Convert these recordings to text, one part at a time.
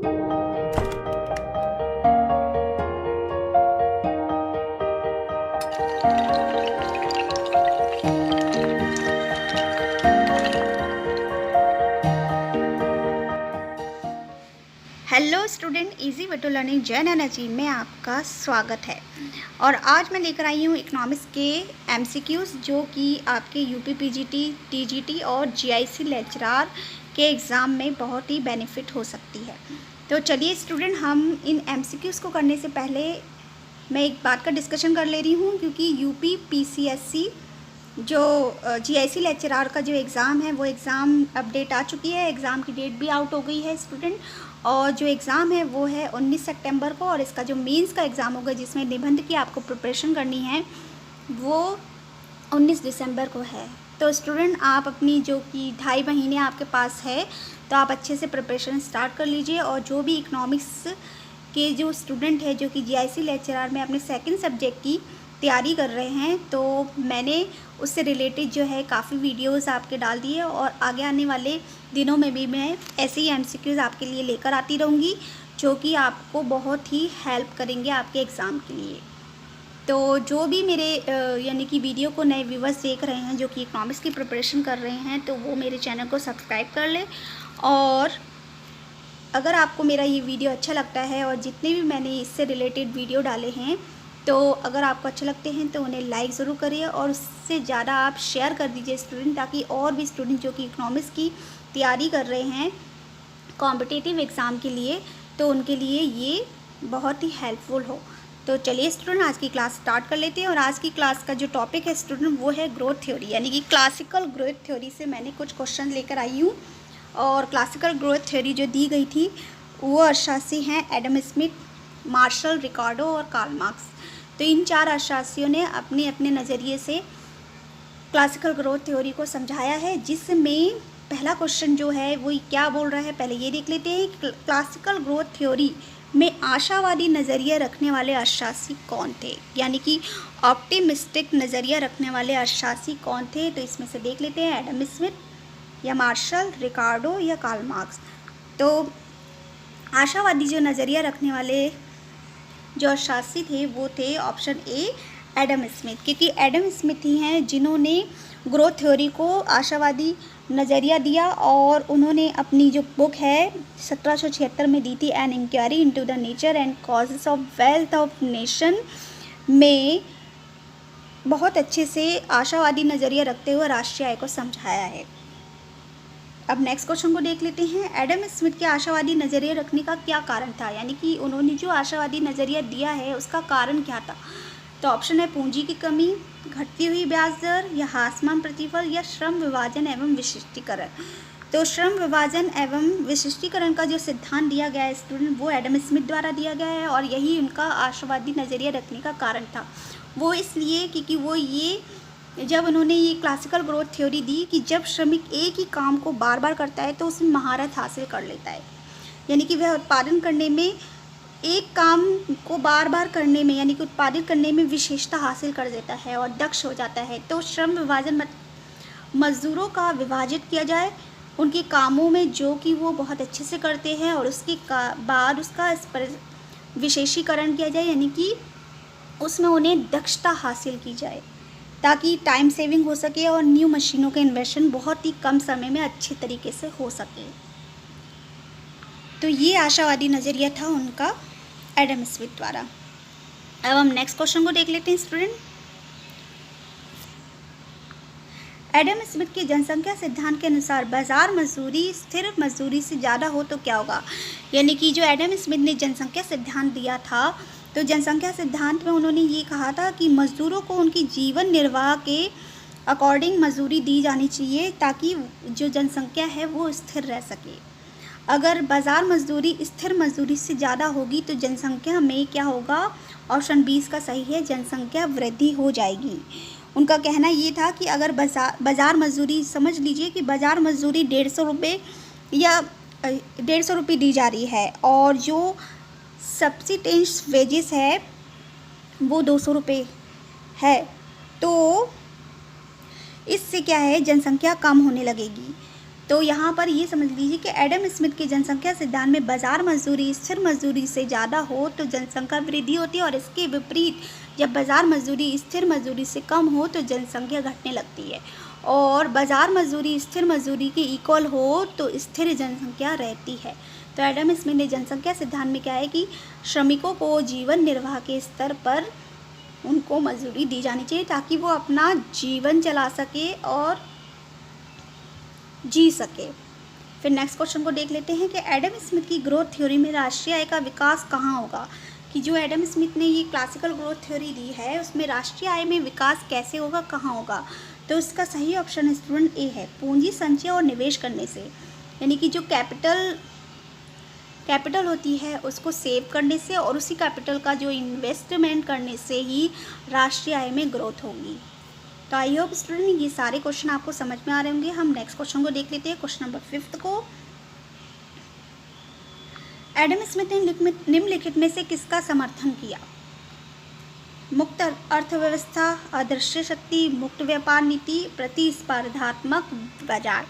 Hello student, easy way to learning जैन energy में आपका स्वागत है। और आज मैं लेकर आई हूँ इकोनॉमिक्स के एमसीक्यूज़ जो कि आपके यूपी पीजीटी, टीजीटी और जीआईसी लेक्चरार के एग्ज़ाम में बहुत ही बेनिफिट हो सकती है। तो चलिए स्टूडेंट, हम इन एमसीक्यूज़ को करने से पहले मैं एक बात का डिस्कशन कर ले रही हूँ, क्योंकि यूपी पीसीएससी जो जीआईसी लेक्चरार का जो एग्ज़ाम है वो एग्ज़ाम अपडेट आ चुकी है। एग्ज़ाम की डेट भी आउट हो गई है स्टूडेंट, और जो एग्ज़ाम है वो है 19 सितंबर को, और इसका जो मेंस का एग्ज़ाम होगा जिसमें निबंध की आपको प्रिपरेशन करनी है वो 19 दिसंबर को है। तो स्टूडेंट, आप अपनी जो कि 2.5 महीने आपके पास है, तो आप अच्छे से प्रिपरेशन स्टार्ट कर लीजिए। और जो भी इकोनॉमिक्स के जो स्टूडेंट है जो कि जीआईसी लेक्चरार में अपने सेकंड सब्जेक्ट की तैयारी कर रहे हैं, तो मैंने उससे रिलेटेड जो है काफ़ी वीडियोस आपके डाल दिए, और आगे आने वाले दिनों में भी मैं ऐसे ही एमसीक्यूज़ आपके लिए लेकर आती रहूँगी जो कि आपको बहुत ही हेल्प करेंगे आपके एग्ज़ाम के लिए। तो जो भी मेरे यानी कि वीडियो को नए व्यूवर्स देख रहे हैं जो कि इकोनॉमिक्स की प्रिपरेशन कर रहे हैं, तो वो मेरे चैनल को सब्सक्राइब कर लें। और अगर आपको मेरा ये वीडियो अच्छा लगता है, और जितने भी मैंने इससे रिलेटेड वीडियो डाले हैं, तो अगर आपको अच्छे लगते हैं तो उन्हें लाइक ज़रूर करिए, और उससे ज़्यादा आप शेयर कर दीजिए स्टूडेंट, ताकि और भी स्टूडेंट जो कि इकोनॉमिक्स की तैयारी कर रहे हैं कॉम्पिटिटिव एग्ज़ाम के लिए, तो उनके लिए ये बहुत ही हेल्पफुल हो। तो चलिए स्टूडेंट, आज की क्लास स्टार्ट कर लेते हैं। और आज की क्लास का जो टॉपिक है स्टूडेंट वो है ग्रोथ थ्योरी, यानी कि क्लासिकल ग्रोथ थ्योरी से मैंने कुछ क्वेश्चन लेकर आई हूँ। और क्लासिकल ग्रोथ थ्योरी जो दी गई थी वो अर्थशास्त्री हैं एडम स्मिथ, मार्शल, रिकार्डो और कार्ल मार्क्स। तो इन 4 अर्थशास्त्रियों ने अपने अपने नज़रिए से क्लासिकल ग्रोथ थ्योरी को समझाया है, जिसमें पहला क्वेश्चन जो है वो क्या बोल रहा है, पहले ये देख लेते हैं। क्लासिकल ग्रोथ थ्योरी में आशावादी नज़रिया रखने वाले अर्थशास्त्री कौन थे, यानी कि ऑप्टिमिस्टिक नज़रिया रखने वाले अर्थशास्त्री कौन थे। तो इसमें से देख लेते हैं, एडम स्मिथ या मार्शल, रिकार्डो या कार्ल मार्क्स। तो आशावादी जो नज़रिया रखने वाले जो अर्थशास्त्री थे वो थे ऑप्शन ए, एडम स्मिथ, क्योंकि एडम स्मिथ ही हैं जिन्होंने ग्रोथ थ्योरी को आशावादी नज़रिया दिया। और उन्होंने अपनी जो बुक है 1776 में दी थी, an inquiry into the nature and causes of wealth of nation, में बहुत अच्छे से आशावादी नज़रिया रखते हुए राष्ट्रीय आय को समझाया है। अब नेक्स्ट क्वेश्चन को देख लेते हैं। एडम स्मिथ के आशावादी नज़रिया रखने का क्या कारण था, यानी कि उन्होंने जो आशावादी नज़रिया दिया है उसका कारण क्या था। तो ऑप्शन है पूंजी की कमी, घटती हुई ब्याज दर, या ह्रासमान प्रतिफल, या श्रम विभाजन एवं विशिष्टीकरण। तो श्रम विभाजन एवं विशिष्टीकरण का जो सिद्धांत दिया गया है स्टूडेंट वो एडम स्मिथ द्वारा दिया गया है, और यही उनका आशावादी नज़रिया रखने का कारण था। वो इसलिए क्योंकि वो ये जब उन्होंने ये क्लासिकल ग्रोथ थ्योरी दी कि जब श्रमिक एक ही काम को बार बार करता है तो उसमें महारत हासिल कर लेता है, यानी कि वह उत्पादन करने में, एक काम को बार बार करने में, यानी कि उत्पादित करने में विशेषता हासिल कर देता है और दक्ष हो जाता है। तो श्रम विभाजन मजदूरों का विभाजित किया जाए उनके कामों में जो कि वो बहुत अच्छे से करते हैं, और उसके बाद उसका विशेषीकरण किया जाए, यानी कि उसमें उन्हें दक्षता हासिल की जाए, ताकि टाइम सेविंग हो सके और न्यू मशीनों का इन्वेंशन बहुत ही कम समय में अच्छे तरीके से हो सके। तो ये आशावादी नज़रिया था उनका एडम स्मिथ द्वारा। अब हम नेक्स्ट क्वेश्चन को देख लेते हैं स्टूडेंट। एडम स्मिथ के जनसंख्या सिद्धांत के अनुसार बाजार मजदूरी स्थिर मजदूरी से ज़्यादा हो तो क्या होगा, यानी कि जो एडम स्मिथ ने जनसंख्या सिद्धांत दिया था, तो जनसंख्या सिद्धांत में उन्होंने ये कहा था कि मज़दूरों को उनकी जीवन निर्वाह के अकॉर्डिंग मजदूरी दी जानी चाहिए, ताकि जो जनसंख्या है वो स्थिर रह सके। अगर बाज़ार मजदूरी स्थिर मजदूरी से ज़्यादा होगी तो जनसंख्या में क्या होगा, ऑप्शन 20 का सही है, जनसंख्या वृद्धि हो जाएगी। उनका कहना ये था कि अगर बाज़ार मजदूरी, समझ लीजिए कि बाज़ार मजदूरी 150 रुपये या 150 रुपये दी जा रही है, और जो सब्सिडेंस वेजेस है वो 200 रुपये है, तो इससे क्या है, जनसंख्या कम होने लगेगी। तो यहाँ पर ये समझ लीजिए कि एडम स्मिथ के जनसंख्या सिद्धांत में बाजार मजदूरी स्थिर मजदूरी से ज़्यादा हो तो जनसंख्या वृद्धि होती है, और इसके विपरीत जब बाजार मजदूरी स्थिर मजदूरी से कम हो तो जनसंख्या घटने लगती है, और बाजार मजदूरी स्थिर मजदूरी के इक्वल हो तो स्थिर जनसंख्या रहती है। तो एडम स्मिथ ने जनसंख्या सिद्धांत में क्या है कि श्रमिकों को जीवन निर्वाह के स्तर पर उनको मजदूरी दी जानी चाहिए ताकि वो अपना जीवन चला सके और जी सके। फिर नेक्स्ट क्वेश्चन को देख लेते हैं कि एडम स्मिथ की ग्रोथ थ्योरी में राष्ट्रीय आय का विकास कहाँ होगा। कि जो एडम स्मिथ ने ये क्लासिकल ग्रोथ थ्योरी दी है उसमें राष्ट्रीय आय में विकास कैसे होगा, कहाँ होगा। तो इसका सही ऑप्शन स्टूडेंट ए है, पूंजी संचय और निवेश करने से, यानी कि जो कैपिटल होती है उसको सेव करने से और उसी कैपिटल का जो इन्वेस्टमेंट करने से ही राष्ट्रीय आय में ग्रोथ होगी। तो आई होप स्टूडेंट ये सारे क्वेश्चन आपको समझ में आ रहे होंगे। हम नेक्स्ट क्वेश्चन को देख लेते हैं, क्वेश्चन नंबर 5 को। एडम स्मिथ ने निम्नलिखित में से किसका समर्थन किया। मुक्त अर्थव्यवस्था, अदृश्य शक्ति, मुक्त व्यापार नीति, प्रतिस्पर्धात्मक बाजार।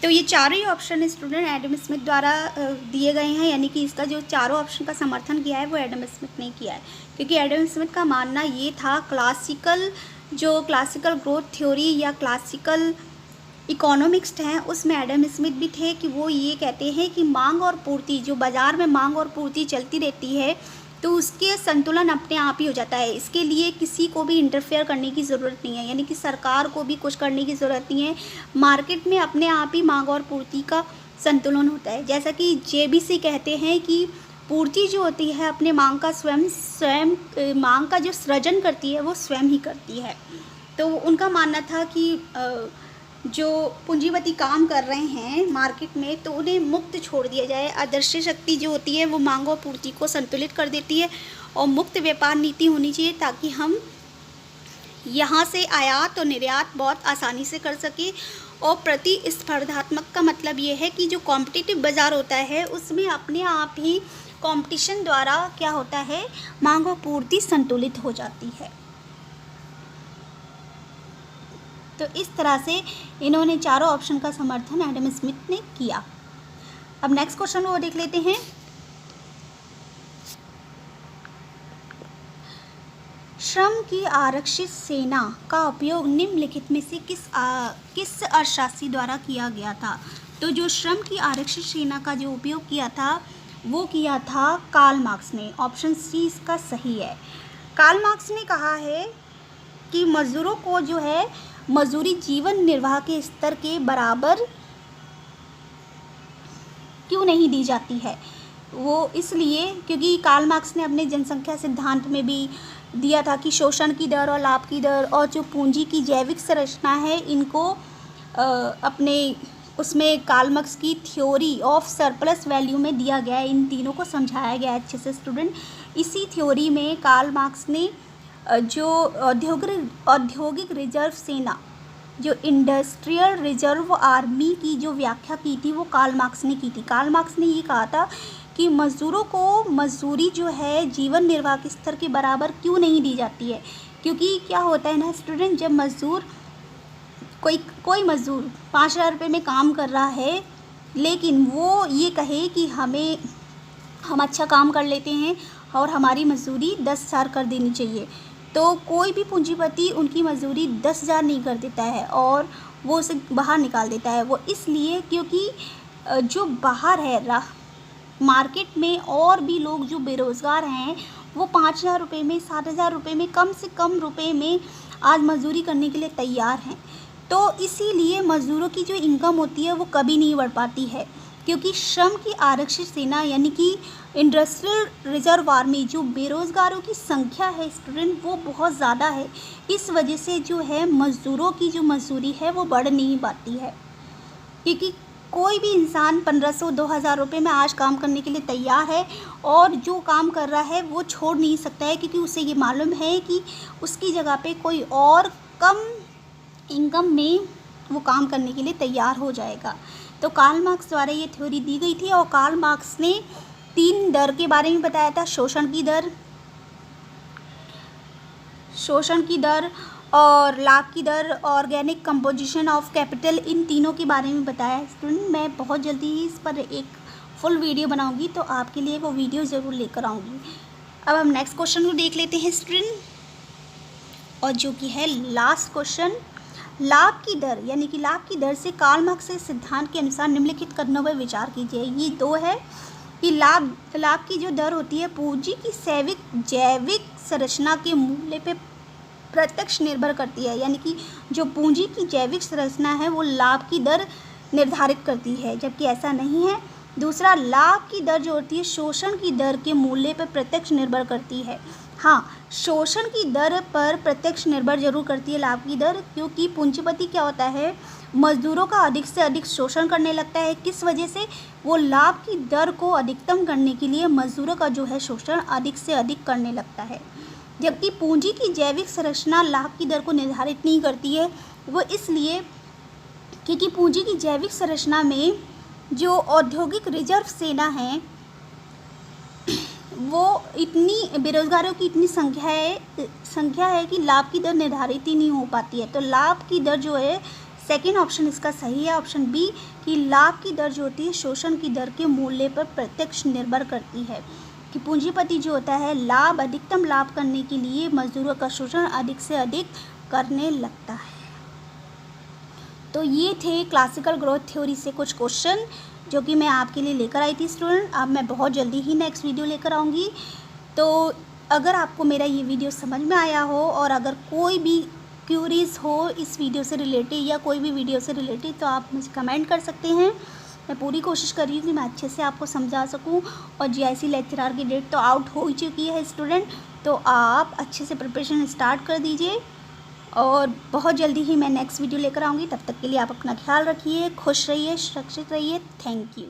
तो ये चारों ही ऑप्शन स्टूडेंट एडम स्मिथ द्वारा दिए गए हैं, यानी कि इसका जो चारों ऑप्शन का समर्थन किया है वो एडम स्मिथ ने किया है, क्योंकि एडम स्मिथ का मानना ये था क्लासिकल ग्रोथ थ्योरी या क्लासिकल इकोनॉमिक्स हैं उसमें एडम स्मिथ भी थे कि वो ये कहते हैं कि मांग और पूर्ति, जो बाज़ार में मांग और पूर्ति चलती रहती है तो उसके संतुलन अपने आप ही हो जाता है। इसके लिए किसी को भी इंटरफेयर करने की ज़रूरत नहीं है, यानी कि सरकार को भी कुछ करने की ज़रूरत नहीं है। मार्केट में अपने आप ही मांग और पूर्ति का संतुलन होता है। जैसा कि जेबीसी कहते हैं कि पूर्ति जो होती है अपने मांग का स्वयं मांग का जो सृजन करती है वो स्वयं ही करती है। तो उनका मानना था कि जो पूंजीपति काम कर रहे हैं मार्केट में तो उन्हें मुक्त छोड़ दिया जाए। आदर्श शक्ति जो होती है वो मांग और पूर्ति को संतुलित कर देती है, और मुक्त व्यापार नीति होनी चाहिए ताकि हम यहाँ से आयात और निर्यात बहुत आसानी से कर सकें। और प्रतिस्पर्धात्मक का मतलब ये है कि जो कॉम्पिटिटिव बाज़ार होता है उसमें अपने आप ही कंपटीशन द्वारा क्या होता है, मांग और पूर्ति संतुलित हो जाती है। तो इस तरह से इन्होंने चारों ऑप्शन का समर्थन एडम स्मिथ ने किया। अब नेक्स्ट क्वेश्चन वो देख लेते हैं। श्रम की आरक्षित सेना का उपयोग निम्नलिखित में से किस अर्थशास्त्री द्वारा किया गया था। तो जो श्रम की आरक्षित सेना का जो उपयोग किया था वो किया था कार्ल मार्क्स ने। ऑप्शन सी इसका सही है। कार्ल मार्क्स ने कहा है कि मजदूरों को जो है मजदूरी जीवन निर्वाह के स्तर के बराबर क्यों नहीं दी जाती है। वो इसलिए क्योंकि कार्ल मार्क्स ने अपने जनसंख्या सिद्धांत में भी दिया था कि शोषण की दर और लाभ की दर और जो पूंजी की जैविक संरचना है इनको अपने उसमें कार्ल मार्क्स की थ्योरी ऑफ सरप्लस वैल्यू में दिया गया है। इन तीनों को समझाया गया है अच्छे से स्टूडेंट। इसी थ्योरी में कार्ल मार्क्स ने जो औद्योगिक रिजर्व सेना, जो इंडस्ट्रियल रिजर्व आर्मी की जो व्याख्या की थी वो कार्ल मार्क्स ने की थी। कार्ल मार्क्स ने ये कहा था कि मज़दूरों को मजदूरी जो है जीवन निर्वाह के स्तर के बराबर क्यों नहीं दी जाती है। क्योंकि क्या होता है ना स्टूडेंट, जब मज़दूर कोई मज़दूर 5,000 रुपये में काम कर रहा है लेकिन वो ये कहे कि हम अच्छा काम कर लेते हैं और हमारी मजदूरी 10,000 कर देनी चाहिए, तो कोई भी पूंजीपति उनकी मजदूरी 10,000 नहीं कर देता है और वो उसे बाहर निकाल देता है। वो इसलिए क्योंकि जो बाहर है मार्केट में और भी लोग जो बेरोज़गार हैं वो 5,000 रुपये में 7,000 रुपये में कम से कम रुपए में आज मजदूरी करने के लिए तैयार हैं। तो इसीलिए मज़दूरों की जो इनकम होती है वो कभी नहीं बढ़ पाती है, क्योंकि श्रम की आरक्षित सेना यानी कि इंडस्ट्रियल रिजर्व आर्मी जो बेरोज़गारों की संख्या है स्टूडेंट वो बहुत ज़्यादा है। इस वजह से जो है मज़दूरों की जो मजदूरी है वो बढ़ नहीं पाती है, क्योंकि कोई भी इंसान 1,500-2,000 रुपये में आज काम करने के लिए तैयार है और जो काम कर रहा है वो छोड़ नहीं सकता है, क्योंकि उसे ये मालूम है कि उसकी जगह पे कोई और कम इनकम में वो काम करने के लिए तैयार हो जाएगा। तो कार्ल मार्क्स द्वारा ये थ्योरी दी गई थी और कार्ल मार्क्स ने 3 दर के बारे में बताया था, शोषण की दर और लाभ की दर, ऑर्गेनिक कंपोजिशन ऑफ कैपिटल, इन तीनों के बारे में बताया है स्टूडेंट। मैं बहुत जल्दी ही इस पर एक फुल वीडियो बनाऊंगी, तो आपके लिए वो वीडियो ज़रूर लेकर आऊँगी। अब हम नेक्स्ट क्वेश्चन को देख लेते हैं स्टूडेंट, और जो कि है लास्ट क्वेश्चन। लाभ की दर यानी कि लाभ की दर से कार्ल मार्क्स के सिद्धांत के अनुसार निम्नलिखित कथनों पर विचार कीजिए। ये दो है कि लाभ की जो दर होती है पूंजी की जैविक संरचना के मूल्य पे प्रत्यक्ष निर्भर करती है, यानी कि जो पूंजी की जैविक संरचना है वो लाभ की दर निर्धारित करती है, जबकि ऐसा नहीं है। दूसरा, लाभ की दर जो होती है शोषण की दर के मूल्य पर प्रत्यक्ष निर्भर करती है। हाँ, शोषण की दर पर प्रत्यक्ष निर्भर जरूर करती है लाभ की दर, क्योंकि पूंजीपति क्या होता है, मजदूरों का अधिक से अधिक शोषण करने लगता है। किस वजह से? वो लाभ की दर को अधिकतम करने के लिए मजदूरों का जो है शोषण अधिक से अधिक करने लगता है। जबकि पूंजी की जैविक संरचना लाभ की दर को निर्धारित नहीं करती है। वो इसलिए क्योंकि पूंजी की जैविक संरचना में जो औद्योगिक रिजर्व सेना है वो इतनी बेरोजगारों की इतनी संख्या है कि लाभ की दर निर्धारित ही नहीं हो पाती है। तो लाभ की दर जो है, सेकंड ऑप्शन इसका सही है, ऑप्शन बी, कि लाभ की दर जो होती है शोषण की दर के मूल्य पर प्रत्यक्ष निर्भर करती है। कि पूंजीपति जो होता है अधिकतम लाभ करने के लिए मजदूरों का शोषण अधिक से अधिक करने लगता है। तो ये थे क्लासिकल ग्रोथ थ्योरी से कुछ क्वेश्चन जो कि मैं आपके लिए लेकर आई थी स्टूडेंट। अब मैं बहुत जल्दी ही नेक्स्ट वीडियो लेकर आऊँगी। तो अगर आपको मेरा ये वीडियो समझ में आया हो और अगर कोई भी क्यूरीज हो इस वीडियो से रिलेटेड या कोई भी वीडियो से रिलेटेड, तो आप मुझे कमेंट कर सकते हैं। मैं पूरी कोशिश कर रही हूँ कि मैं अच्छे से आपको समझा सकूँ। और जीआईसी लेक्चरर की डेट तो आउट हो ही चुकी है स्टूडेंट, तो आप अच्छे से प्रिपरेशन स्टार्ट कर दीजिए। और बहुत जल्दी ही मैं नेक्स्ट वीडियो लेकर आऊँगी। तब तक के लिए आप अपना ख्याल रखिए, खुश रहिए, सुरक्षित रहिए। Thank you.